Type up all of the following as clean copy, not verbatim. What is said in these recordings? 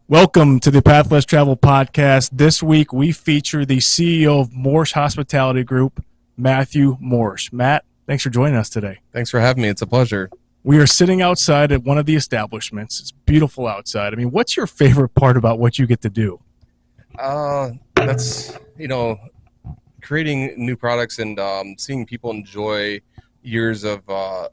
Welcome to the Path Less Travel podcast. This week we feature the CEO of Moersch Hospitality Group, Matthew Moersch. Matt, thanks for joining us today. Thanks for having me. It's a pleasure. We are sitting outside at one of the establishments. It's beautiful outside. I mean, what's your favorite part about what you get to do? That's, creating new products and seeing people enjoy years of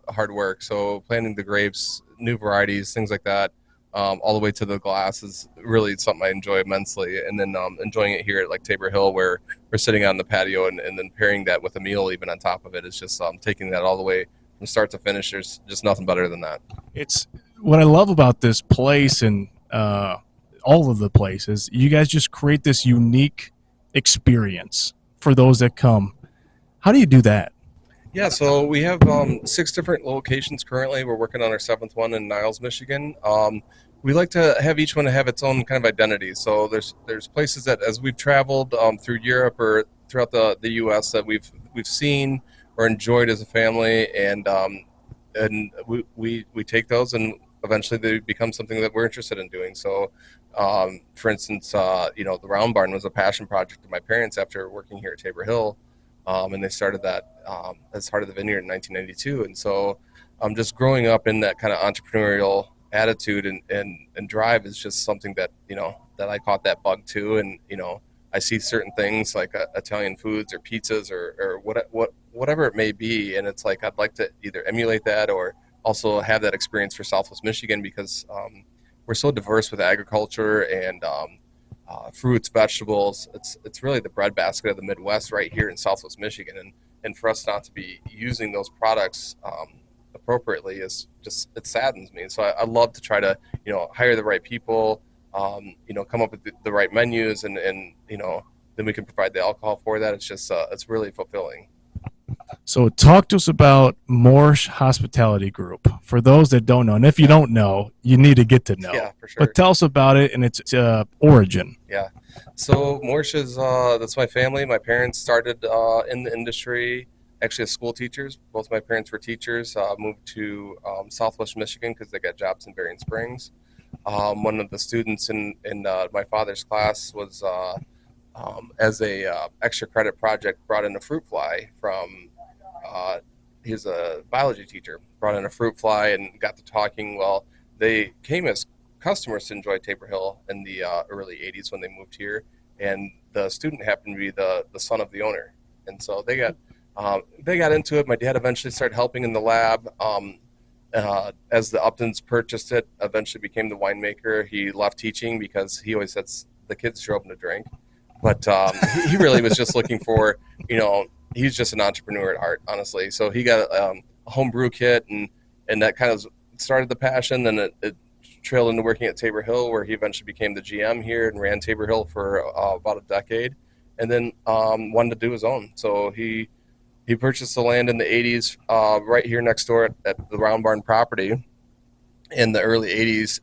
hard work. So planting the grapes, new varieties, things like that, all the way to the glass is really something I enjoy immensely. And then enjoying it here at like Tabor Hill, where we're sitting on the patio and then pairing that with a meal even on top of it is just taking that all the way from start to finish. There's just nothing better than that. It's what I love about this place and all of the places. You guys just create this unique experience for those that come. How do you do that? Yeah, so we have 6 different locations currently. We're working on our 7th one in Niles, Michigan. We like to have each one have its own kind of identity. So there's places that as we've traveled through Europe or throughout the U.S. that we've seen or enjoyed as a family, and we take those and eventually they become something that we're interested in doing. So, for instance, the Round Barn was a passion project of my parents after working here at Tabor Hill. And they started that as part of the vineyard in 1992. And so just growing up in that kind of entrepreneurial attitude and drive is just something that, that I caught that bug too. And, I see certain things like Italian foods or pizzas or whatever it may be. And it's like, I'd like to either emulate that or also have that experience for Southwest Michigan because we're so diverse with agriculture and fruits, vegetables. It's really the breadbasket of the Midwest right here in Southwest Michigan, and for us not to be using those products appropriately is just, it saddens me. So I love to try to hire the right people, come up with the right menus, and then we can provide the alcohol for that. It's just it's really fulfilling. So talk to us about Moersch Hospitality Group. For those that don't know, and if you don't know, you need to get to know. Yeah, for sure. But tell us about it and its origin. Yeah. So Moersch is, that's my family. My parents started in the industry, actually as school teachers. Both my parents were teachers, moved to Southwest Michigan because they got jobs in Berrien Springs. One of the students in my father's class was, as a extra credit project, brought in a fruit fly from, he's a biology teacher, brought in a fruit fly and got to talking. Well, they came as customers to enjoy Tabor Hill in the early 80s when they moved here, and the student happened to be the son of the owner, and so they got into it. My dad eventually started helping in the lab. As the Uptons purchased it, eventually became the winemaker. He left teaching because he always said the kids show up to drink, but he really was just looking for, he's just an entrepreneur at heart, honestly. So he got a home brew kit, and that kind of started the passion. Then it trailed into working at Tabor Hill, where he eventually became the GM here and ran Tabor Hill for about a decade, and then wanted to do his own. So he purchased the land in the 80s right here next door at the Round Barn property in the early 80s,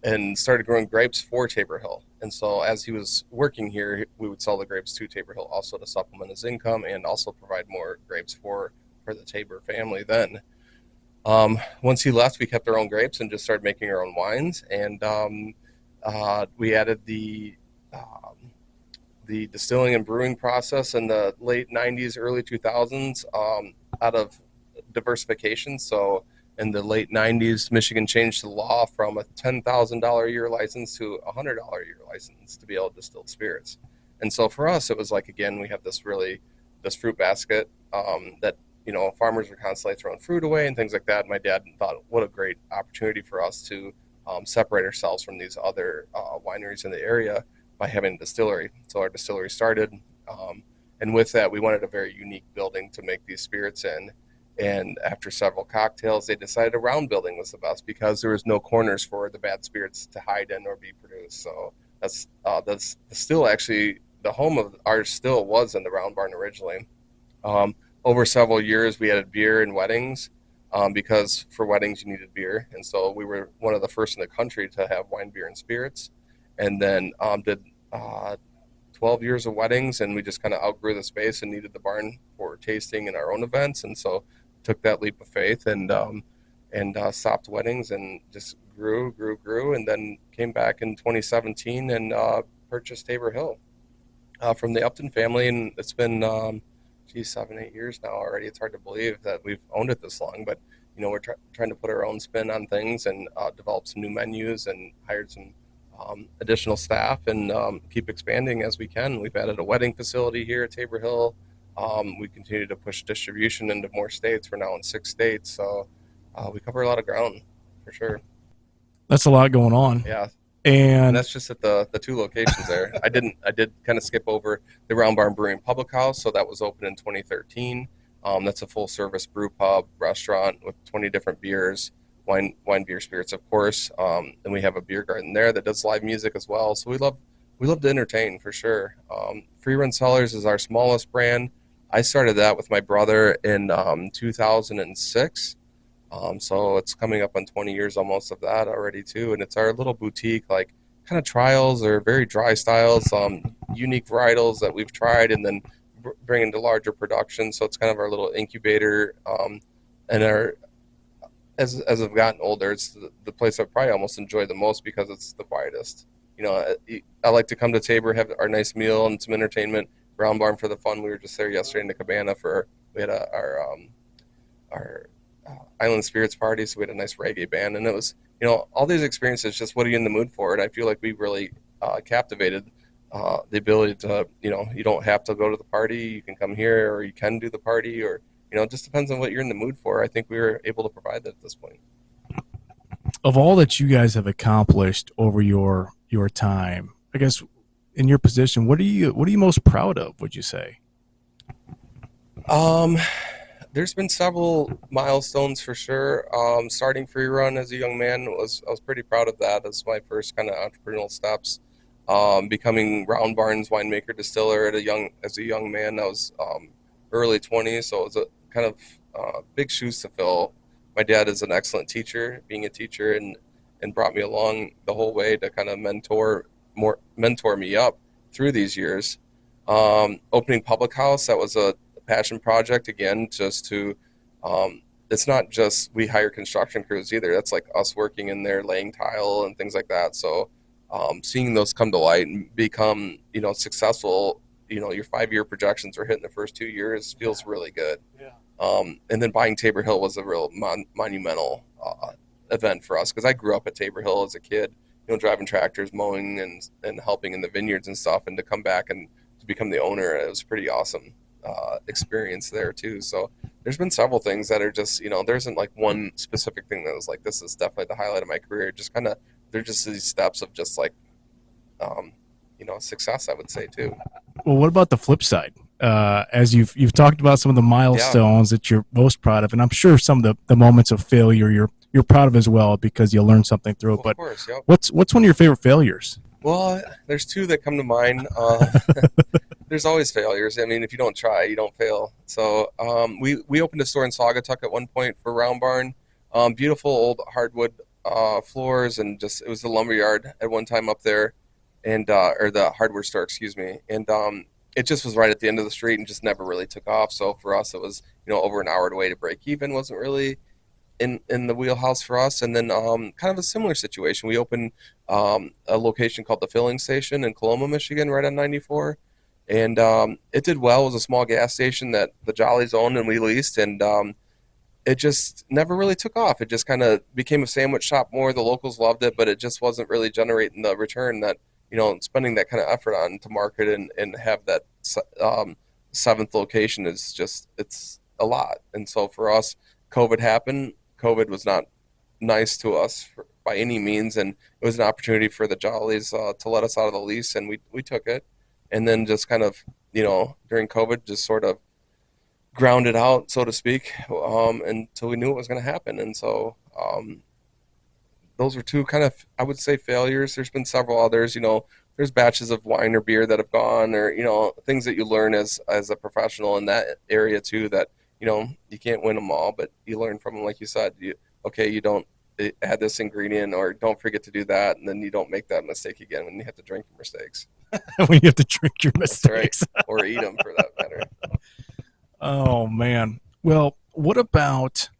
and started growing grapes for Tabor Hill. And so as he was working here, we would sell the grapes to Tabor Hill also to supplement his income and also provide more grapes for the Tabor family then. Once he left, we kept our own grapes and just started making our own wines. And we added the distilling and brewing process in the late 90s, early 2000s out of diversification. So in the late 90s, Michigan changed the law from a $10,000 a year license to a $100 a year license to be able to distill spirits. And so for us, it was like, again, we have this fruit basket that, farmers are constantly throwing fruit away and things like that. My dad thought, what a great opportunity for us to separate ourselves from these other wineries in the area by having a distillery. So our distillery started. And with that, we wanted a very unique building to make these spirits in. And after several cocktails, they decided a round building was the best because there was no corners for the bad spirits to hide in or be produced. So that's still actually the home of our still was in the Round Barn originally. Over several years, we added beer and weddings because for weddings you needed beer, and so we were one of the first in the country to have wine, beer, and spirits. And then did 12 years of weddings, and we just kind of outgrew the space and needed the barn for tasting and our own events, and so took that leap of faith and and stopped weddings and just grew, and then came back in 2017 and purchased Tabor Hill from the Upton family, and it's been 7, 8 years now already. It's hard to believe that we've owned it this long, but we're trying to put our own spin on things and develop some new menus and hired some additional staff and keep expanding as we can. We've added a wedding facility here at Tabor Hill. We continue to push distribution into more states. We're now in 6 states, so we cover a lot of ground for sure. That's a lot going on. Yeah, and And that's just at the two locations there. I did kind of skip over the Round Barn Brewery and Public House, so that was open in 2013. That's a full service brew pub restaurant with 20 different beers, wine, beer, spirits, of course. And we have a beer garden there that does live music as well. So we love to entertain for sure. Run Cellars is our smallest brand. I started that with my brother in 2006. So it's coming up on 20 years almost of that already too, and it's our little boutique, like kind of trials or very dry styles, unique varietals that we've tried, and then bring into larger production. So it's kind of our little incubator, and our as I've gotten older, it's the place I probably almost enjoy the most because it's the quietest. I like to come to Tabor, have our nice meal and some entertainment. Round Barn for the fun. We were just there yesterday in the cabana we had our Island Spirits party, so we had a nice reggae band, and it was all these experiences. Just what are you in the mood for? And I feel like we really captivated the ability to you don't have to go to the party. You can come here, or you can do the party, or it just depends on what you're in the mood for. I think we were able to provide that at this point. of all that you guys have accomplished over your time, I guess in your position, what are you most proud of, would you say? There's been several milestones for sure. Starting Free Run as a young man I was pretty proud of that. That's my first kind of entrepreneurial steps. Becoming Round Barn's winemaker distiller as a young man, I was early 20s, so it was a kind of big shoes to fill. My dad is an excellent teacher, being a teacher, and brought me along the whole way to kind of mentor me up through these years. Opening Public House, that was a passion project again, just to it's not just we hire construction crews either. That's like us working in there laying tile and things like that. So seeing those come to light and become successful, your 5-year projections are hitting the first 2 years, feels really good. Yeah. And then buying Tabor Hill was a real monumental event for us, because I grew up at Tabor Hill as a kid, driving tractors, mowing and helping in the vineyards and stuff, and to come back and to become the owner, it was pretty awesome experience there too. So there's been several things that are just there isn't like one specific thing that was like, this is definitely the highlight of my career. Just kind of, they're just these steps of just like success, I would say too. Well, what about the flip side? As you've talked about some of the milestones that you're most proud of, and I'm sure some of the moments of failure you're proud of as well, because you learned something through it. Well, but of course, yep. What's one of your favorite failures? Well, there's two that come to mind. There's always failures. I mean, if you don't try, you don't fail. So we opened a store in Saugatuck at one point for Round Barn. Beautiful old hardwood floors, and just, it was the lumberyard at one time up there, and or the hardware store, excuse me. And it just was right at the end of the street and just never really took off. So for us, it was over an hour away to break even. Wasn't really in the wheelhouse for us. And then kind of a similar situation. We opened a location called the Filling Station in Coloma, Michigan, right on 94. And it did well. It was a small gas station that the Jollies owned and we leased. And it just never really took off. It just kind of became a sandwich shop more. The locals loved it, but it just wasn't really generating the return that, spending that kind of effort on to market and have that seventh location is just, it's a lot. And so for us, COVID happened. COVID was not nice to us by any means, and it was an opportunity for the Jollies to let us out of the lease, and we took it. And then just kind of, during COVID, just sort of grounded out, so to speak, until we knew what was going to happen. And so those were two kind of, I would say, failures. There's been several others. There's batches of wine or beer that have gone, or things that you learn as a professional in that area too, that you can't win them all, but you learn from them. Like you said, you don't add this ingredient, or don't forget to do that, and then you don't make that mistake again when you have to drink your mistakes. When you have to drink your mistakes. That's right. Or eat them, for that matter. Oh man. Well, what about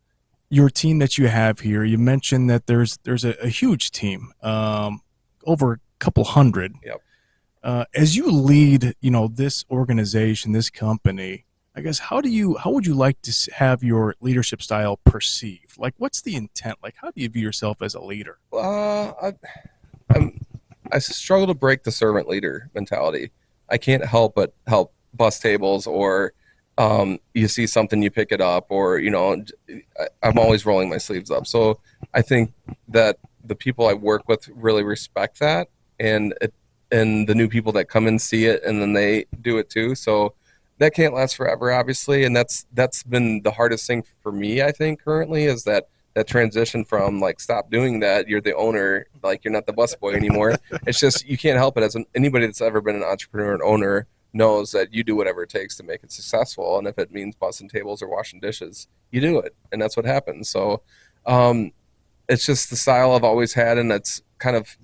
your team that you have here, you mentioned that there's a huge team, over a couple hundred. Yep. As you lead, this organization, this company, I guess how would you like to have your leadership style perceived? Like, what's the intent? Like, how do you view yourself as a leader? I'm, I struggle to break the servant leader mentality. I can't help but help bus tables, or you see something, you pick it up, or I'm always rolling my sleeves up. So I think that the people I work with really respect that, and and the new people that come and see it, and then they do it too. So that can't last forever, obviously, and that's been the hardest thing for me. I think currently is that transition from like, stop doing that, you're the owner, like you're not the busboy anymore. It's just, you can't help it. Anybody that's ever been an entrepreneur and owner knows that you do whatever it takes to make it successful, and if it means bussing tables or washing dishes, you do it, and that's what happens. So um, it's just the style I've always had, and that's kind of,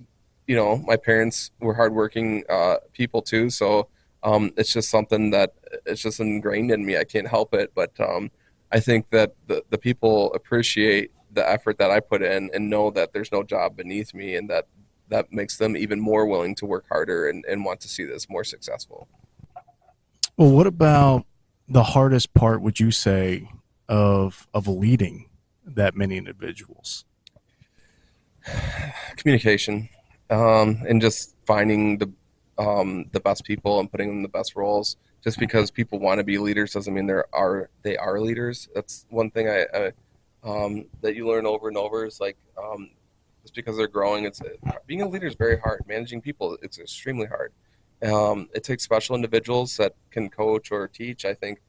my parents were hardworking people too, so it's just something that it's just ingrained in me. I can't help it, but I think that the people appreciate the effort that I put in, and know that there's no job beneath me, and that makes them even more willing to work harder, and want to see this more successful. Well, what about the hardest part, would you say, of leading that many individuals? Communication, and just finding the best people and putting them in the best roles. Just because people want to be leaders doesn't mean they are leaders. That's one thing that you learn over and over, is like, just because they're growing, it's being a leader is very hard. Managing people, it's extremely hard. It takes special individuals that can coach or teach. I think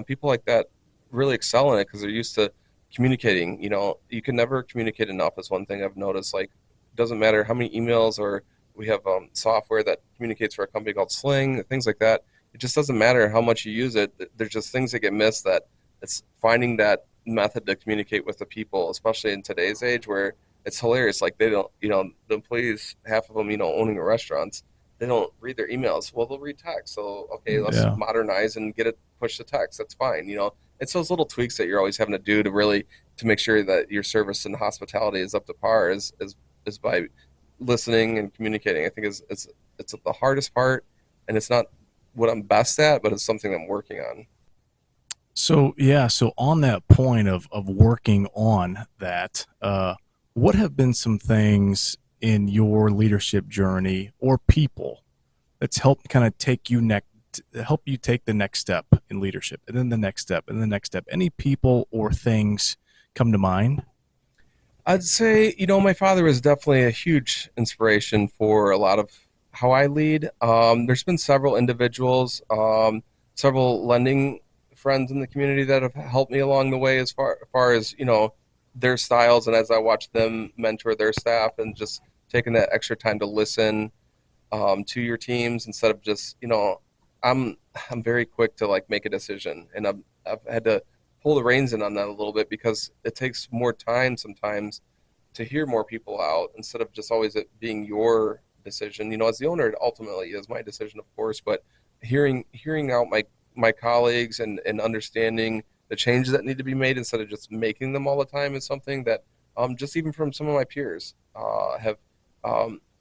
people like that really excel in it because they're used to communicating. You can never communicate enough. Is one thing I've noticed. Like, it doesn't matter how many emails, or we have software that communicates for a company called Sling, things like that. It just doesn't matter how much you use it. There's just things that get missed. That it's finding that method to communicate with the people, especially in today's age where it's hilarious. Like, they don't, the employees, half of them, owning restaurants, they don't read their emails. Well, they'll read text. So, okay, let's Yeah. modernize and get it push to text. That's fine. It's those little tweaks that you're always having to do to make sure that your service and hospitality is up to par, is by listening and communicating. I think it's the hardest part, and it's not what I'm best at, but it's something I'm working on. So yeah, so on that point of working on that, what have been some things in your leadership journey, or people, that's helped kind of help you take the next step in leadership, and then the next step, and the next step? Any people or things come to mind? I'd say, my father was definitely a huge inspiration for a lot of how I lead. There's been several individuals, several lending friends in the community that have helped me along the way, as far as, their styles, and as I watch them mentor their staff, and just taking that extra time to listen to your teams, instead of just, I'm I'm very quick to like make a decision, and I've had to pull the reins in on that a little bit, because it takes more time sometimes to hear more people out, instead of just always it being your decision. As the owner, it ultimately is my decision, of course, but hearing out my colleagues, and understanding the changes that need to be made, instead of just making them all the time, is something that just even from some of my peers have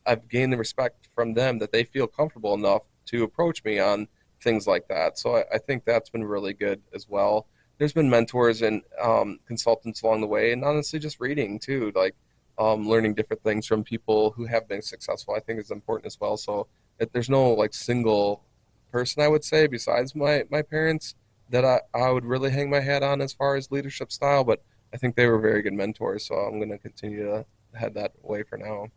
I've gained the respect from them, that they feel comfortable enough to approach me on things like that. So I think that's been really good as well. There's been mentors and consultants along the way, and honestly, just reading too, like learning different things from people who have been successful, I think is important as well. So there's no like single person, I would say, besides my parents, that I would really hang my hat on as far as leadership style, but I think they were very good mentors. So I'm going to continue to head that way for now.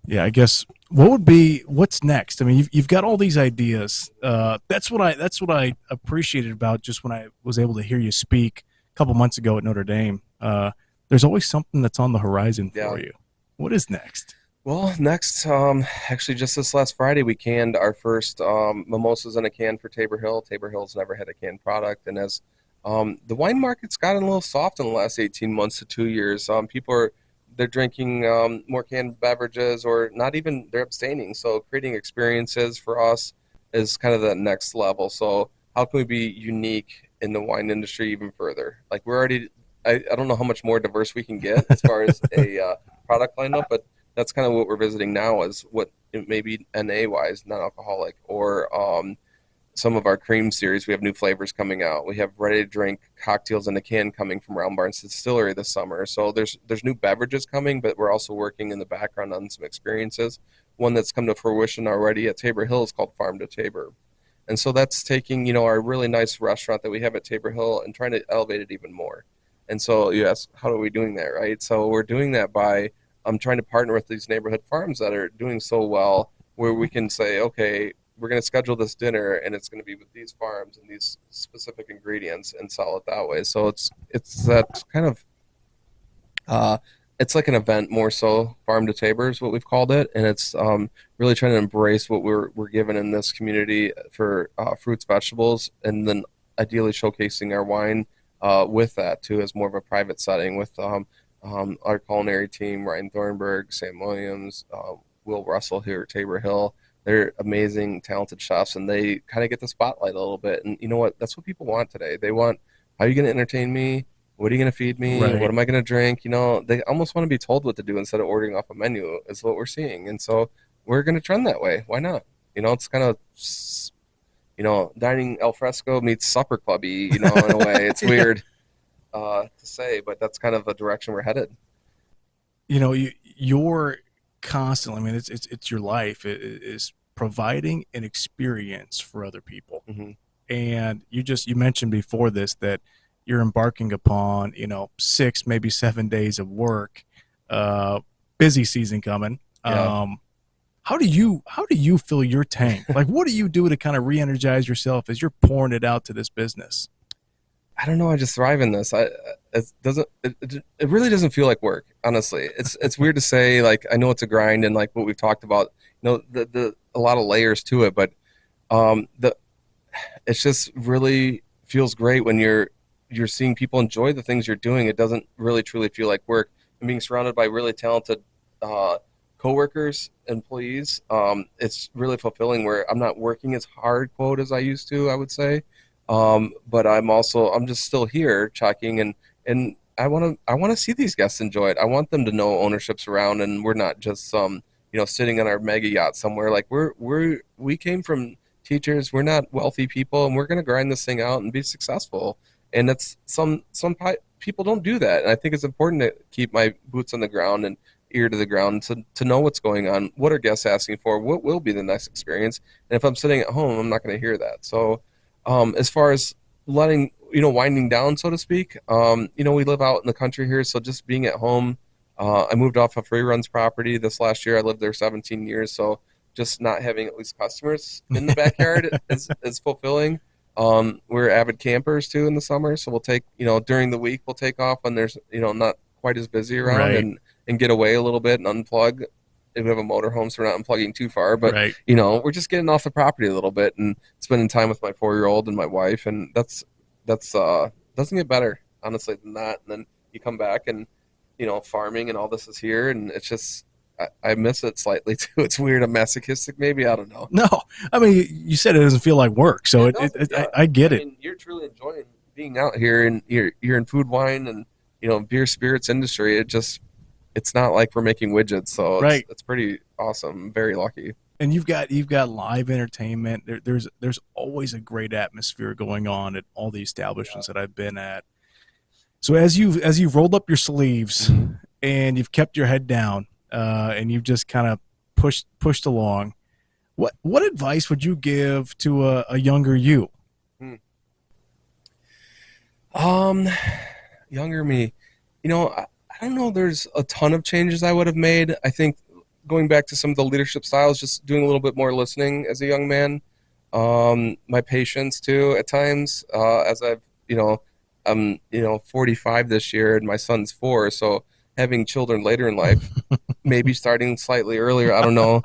Yeah, I guess what's next? I mean, you've got all these ideas. That's what I appreciated about just when I was able to hear you speak a couple months ago at Notre Dame. There's always something that's on the horizon Yeah. for you. What is next? Well, next, actually, just this last Friday, we canned our first mimosas in a can for Tabor Hill. Tabor Hill's never had a canned product, and as the wine market's gotten a little soft in the last 18 months to 2 years, they're drinking more canned beverages, or not even, they're abstaining. So creating experiences for us is kind of the next level. So how can we be unique in the wine industry even further? Like, we're already I don't know how much more diverse we can get as far as a product lineup, but that's kind of what we're visiting now is what it may be NA wise, non-alcoholic, or some of our cream series. We have new flavors coming out. We have ready to drink cocktails in a can coming from Round Barn Distillery this summer. So there's new beverages coming, but we're also working in the background on some experiences. One that's come to fruition already at Tabor Hill is called Farm to Tabor. And so that's taking, our really nice restaurant that we have at Tabor Hill and trying to elevate it even more. And so you ask, how are we doing that, right? So we're doing that by trying to partner with these neighborhood farms that are doing so well, where we can say, okay, we're going to schedule this dinner and it's going to be with these farms and these specific ingredients and sell it that way. So it's that kind of uh, it's like an event more so. Farm to Tabor is what we've called it, and it's really trying to embrace what we're given in this community for fruits, vegetables, and then ideally showcasing our wine with that too, as more of a private setting with our culinary team, Ryan Thornburg, Sam Williams, Will Russell here at Tabor Hill. They're amazing, talented chefs, and they kind of get the spotlight a little bit. And you know what? That's what people want today. They want, how are you going to entertain me? What are you going to feed me? What Right. am I going to drink? They almost want to be told what to do instead of ordering off a menu, is what we're seeing. And so we're going to trend that way. Why not? It's kind of, dining al fresco meets supper clubby, in a way. It's Yeah. weird to say, but that's kind of the direction we're headed. You're constantly. I mean, it's your life. Is providing an experience for other people. Hmm. And you mentioned before this that you're embarking upon 6 maybe 7 days of work, uh busy season coming. Yeah. How do you fill your tank? Like, what do you do to kind of re-energize yourself as you're pouring it out to this business? I don't know. I just thrive in this. It really doesn't feel like work. Honestly, it's weird to say. Like, I know it's a grind and like what we've talked about. The a lot of layers to it, but the it's just really feels great when you're seeing people enjoy the things you're doing. It doesn't really truly feel like work. And being surrounded by really talented uh, coworkers, employees, it's really fulfilling. Where I'm not working as hard, quote, as I used to, I would say, but I'm just still here checking, and I want to see these guests enjoy it. I want them to know ownership's around, and we're not just sitting on our mega yacht somewhere. Like we came from teachers. We're not wealthy people, and we're going to grind this thing out and be successful. And that's people don't do that, and I think it's important to keep my boots on the ground and ear to the ground to know what's going on, what are guests asking for, what will be the next experience. And if I'm sitting at home, I'm not going to hear that. So as far as letting winding down, so to speak, we live out in the country here, so just being at home. I moved off of Free Run's property this last year. I lived there 17 years, so just not having at least customers in the backyard is fulfilling. We're avid campers too in the summer, so we'll take during the week we'll take off when there's not quite as busy around, Right. and get away a little bit and unplug. If we have a motorhome, so we're not unplugging too far, but Right. we're just getting off the property a little bit and spending time with my 4-year-old and my wife, and that's doesn't get better honestly than that. And then you come back and farming and all this is here, and it's just I miss it slightly too. It's weird. I'm masochistic, maybe. I don't know. No, I mean, you said it doesn't feel like work, so It it, doesn't. it Yeah. I get I it. mean, you're truly enjoying being out here, and you're in food, wine, and beer, spirits industry. It's not like we're making widgets, so it's Right. it's pretty awesome. I'm very lucky. And you've got live entertainment. There's always a great atmosphere going on at all the Yeah. establishments that I've been at. So as you've rolled up your sleeves Hmm. and you've kept your head down, and you've just kind of pushed along, what advice would you give to a younger you? Um, Younger me, I don't know. There's a ton of changes I would have made. I think going back to some of the leadership styles, just doing a little bit more listening as a young man. My patience too at times, as I'm 45 this year and my son's 4, so having children later in life, maybe starting slightly earlier. I don't know.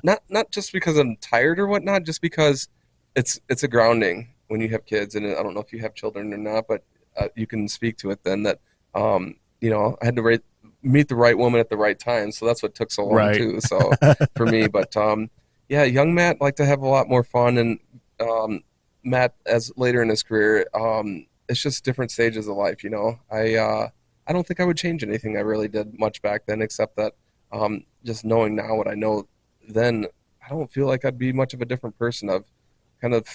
Not just because I'm tired or whatnot, just because it's a grounding when you have kids. And I don't know if you have children or not, but you can speak to it then that I had to meet the right woman at the right time, so that's what took so long Right. too. So for me, but yeah, young Matt liked to have a lot more fun, and Matt as later in his career it's just different stages of life, you know. I don't think I would change anything I really did much back then, except that just knowing now what I know then, I don't feel like I'd be much of a different person. I've kind of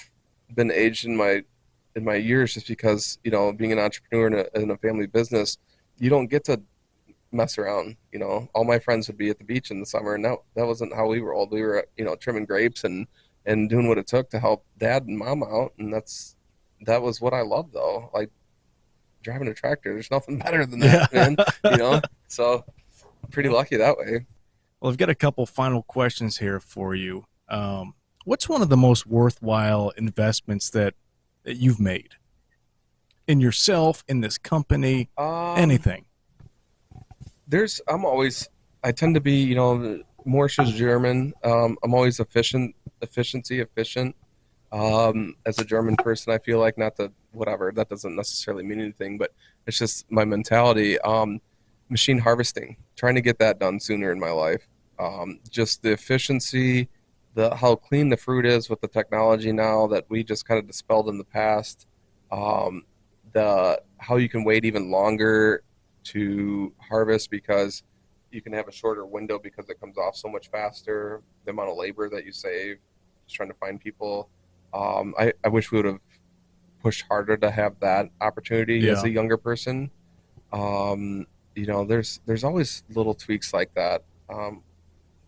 been aged in my years just because, you know, being an entrepreneur in a family business, you don't get to mess around. You know, all my friends would be at the beach in the summer, and that wasn't how we rolled. We were, you know, trimming grapes and doing what it took to help dad and mom out, and that was what I loved though. Like driving a tractor, there's nothing better than Yeah. that, man. You know, so pretty lucky that way. Well, I've got a couple final questions here for you. What's one of the most worthwhile investments that you've made in yourself, in this company, Um, anything? I'm always, I tend to be, you know, Moersch is German. I'm always efficient. As a German person, I feel like not the whatever that doesn't necessarily mean anything, but it's just my mentality. Machine harvesting, trying to get that done sooner in my life. Just the efficiency, the how clean the fruit is with the technology now that we just kind of dispelled in the past. Um, the how you can wait even longer to harvest because you can have a shorter window because it comes off so much faster. The amount of labor that you save, just trying to find people. I wish we would have pushed harder to have that opportunity as Yeah. a younger person. Um, you know, there's always little tweaks like that.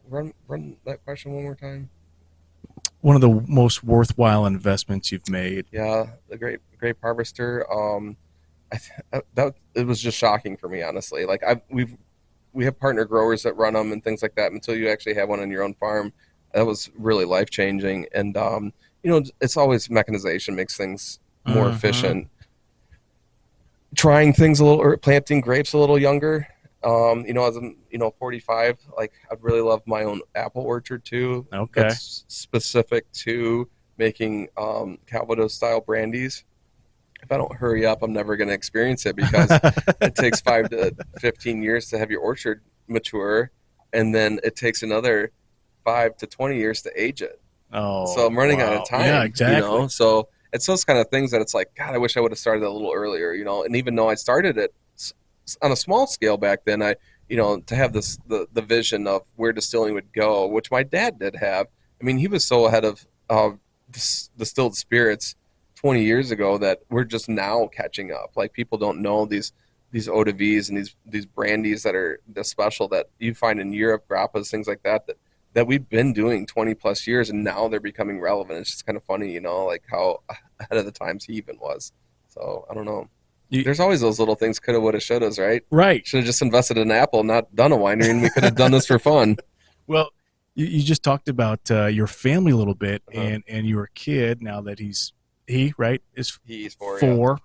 Run that question one more time. One of the most worthwhile investments you've made. Yeah, the grape harvester. That it was just shocking for me, honestly. Like we have partner growers that run them and things like that. Until you actually have one on your own farm, that was really life changing. And you know, it's always mechanization makes things more Mm-hmm. efficient. Trying things a little, or planting grapes a little younger. You know, as I'm, you know, 45, like I'd really love my own apple orchard too. Okay. That's specific to making Calvados style brandies. If I don't hurry up, I'm never going to experience it because it takes 5 to 15 years to have your orchard mature, and then it takes another 5 to 20 years to age it. So Oh, I'm running out of wow. Yeah, time, you exactly. know. So it's those kind of things that it's like, God, I wish I would have started a little earlier, you know. And even though I started it on a small scale back then, you know, to have the vision of where distilling would go, which my dad did have. I mean, he was so ahead of distilled spirits 20 years ago that we're just now catching up. Like people don't know these eau de vies and these brandies that are the special that you find in Europe, grappas, things like that we've been doing 20 plus years and now they're becoming relevant. It's just kind of funny, you know, like how ahead of the times he even was. So I don't know. You, There's always those little things, coulda, woulda, shouldas, right? right. Should have just invested in Apple, not done a winery, and we could have done this for fun. Well, you just talked about your family a little bit, Uh-huh. and your kid now that he right is He's for you. 4,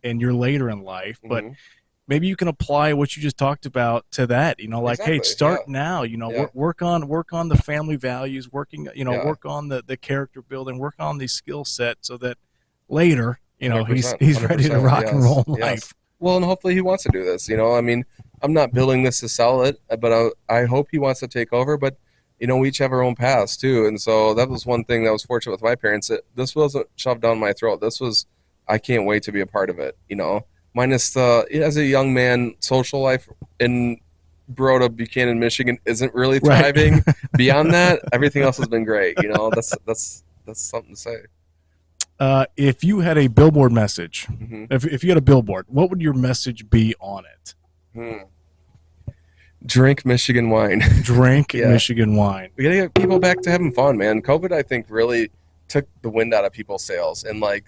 and you're later in life, but Hmm. maybe you can apply what you just talked about to that. You know, like, hey, Exactly. Yeah. start now. You know, Yeah. work on the family values, Yeah. work on the character building, work on these skill sets, so that later, you know, 100%. he's ready to 100%. rock and Yes. roll in Yes. life. Well, and hopefully he wants to do this. You know, I mean, I'm not building this to sell it, but I hope he wants to take over. But you know, we each have our own paths too, and so that was one thing that was fortunate with my parents. That this wasn't shoved down my throat. This was, I can't wait to be a part of it. You know, minus the as a young man, social life in Baroda, Buchanan, Michigan isn't really Right. thriving. Beyond that, everything else has been great. You know, that's something to say. If you had a billboard message, Hmm. if you had a billboard, what would your message be on it? Hmm. Drink Michigan wine. Drink Yeah, Michigan wine. we gotta get people back to having fun, man. COVID, I think, really took the wind out of people's sails and like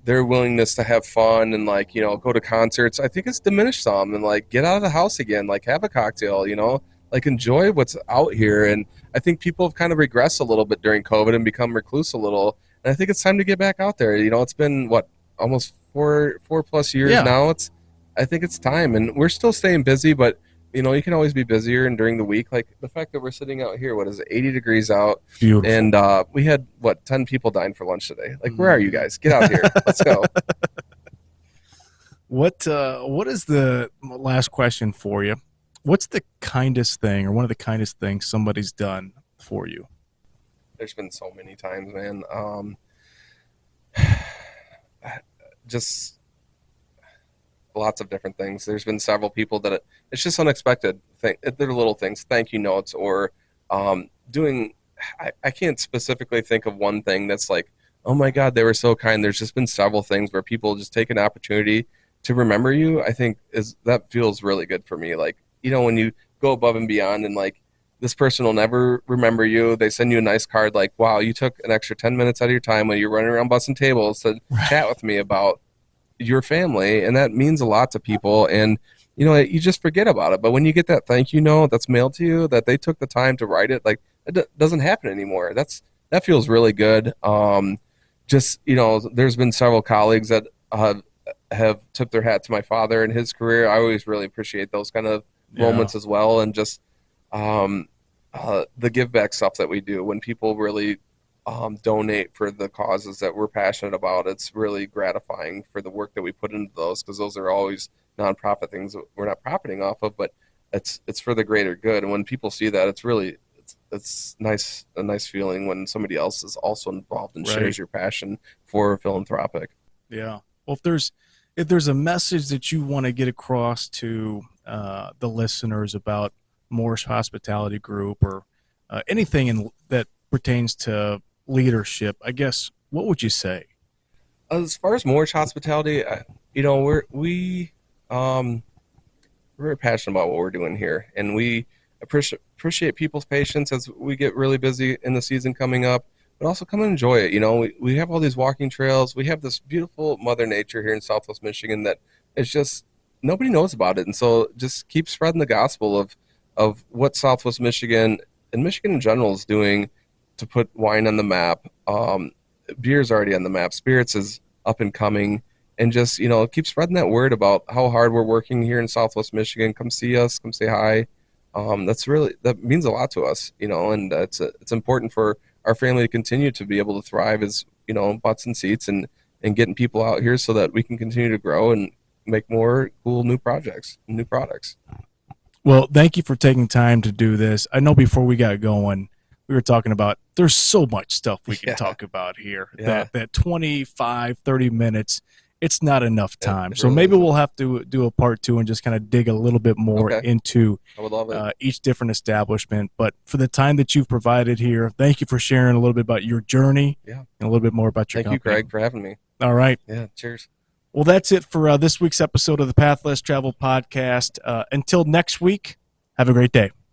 their willingness to have fun and like you know go to concerts. I think it's diminished some and like get out of the house again, like have a cocktail, you know, like enjoy what's out here. And I think people have kind of regressed a little bit during COVID and become recluse a little. And I think it's time to get back out there. You know, it's been what almost four plus years Yeah, now. I think it's time, and we're still staying busy, but you know, you can always be busier and during the week. Like the fact that we're sitting out here, what is it, 80 degrees out, beautiful. and we had what 10 people dying for lunch today. Like, where are you Mm. guys? Get out here. Let's go. What is the last question for you? What's the kindest thing, or one of the kindest things somebody's done for you? There's been so many times, man. Just lots of different things. There's been several people that it's just unexpected thing. They're little things, thank you notes, or doing. I can't specifically think of one thing that's like, oh my God, they were so kind. There's just been several things where people just take an opportunity to remember you. I think is that feels really good for me. Like, when you go above and beyond, and like this person will never remember you. They send you a nice card like, wow, you took an extra 10 minutes out of your time when you're running around busting tables to chat with me about your family, and that means a lot to people. And you just forget about it, but when you get that thank you note that's mailed to you, that they took the time to write it, like doesn't happen anymore. That feels really good. Just there's been several colleagues that have tipped their hat to my father and his career. I always really appreciate those kind of Yeah. moments as well. And just um, the give back stuff that we do when people really donate for the causes that we're passionate about. It's really gratifying for the work that we put into those, because those are always nonprofit things that we're not profiting off of, but it's for the greater good. And when people see that, it's nice, a nice feeling when somebody else is also involved and Right. shares your passion for philanthropic. Yeah. Well, if there's a message that you want to get across to the listeners about Moersch Hospitality Group, or anything that pertains to leadership, I guess, what would you say? As far as Moorish hospitality, you know, um, we're very passionate about what we're doing here, and we appreciate people's patience as we get really busy in the season coming up. But also come and enjoy it. We have all these walking trails. We have this beautiful Mother Nature here in Southwest Michigan that it's just nobody knows about it, and so just keep spreading the gospel of what Southwest Michigan and Michigan in general is doing to put wine on the map. Beer's already on the map. Spirits is up and coming, and just keep spreading that word about how hard we're working here in Southwest Michigan. Come see us. Come say hi. That means a lot to us, and it's important for our family to continue to be able to thrive as butts and seats, and getting people out here so that we can continue to grow and make more cool new projects, new products. Well, thank you for taking time to do this. I know before we got going, we were talking about there's so much stuff we can Yeah, talk about here yeah, that 25, 30 minutes, it's not enough time. it So really maybe isn't. we'll have to do a part two and just kind of dig a little bit more Okay, into I would love it. each different establishment. But for the time that you've provided here, thank you for sharing a little bit about your journey Yeah, and a little bit more about your thank you, company. Craig, for having me. All right. Yeah, cheers. Well, that's it for this week's episode of the Path Less Travel podcast. Until next week, have a great day.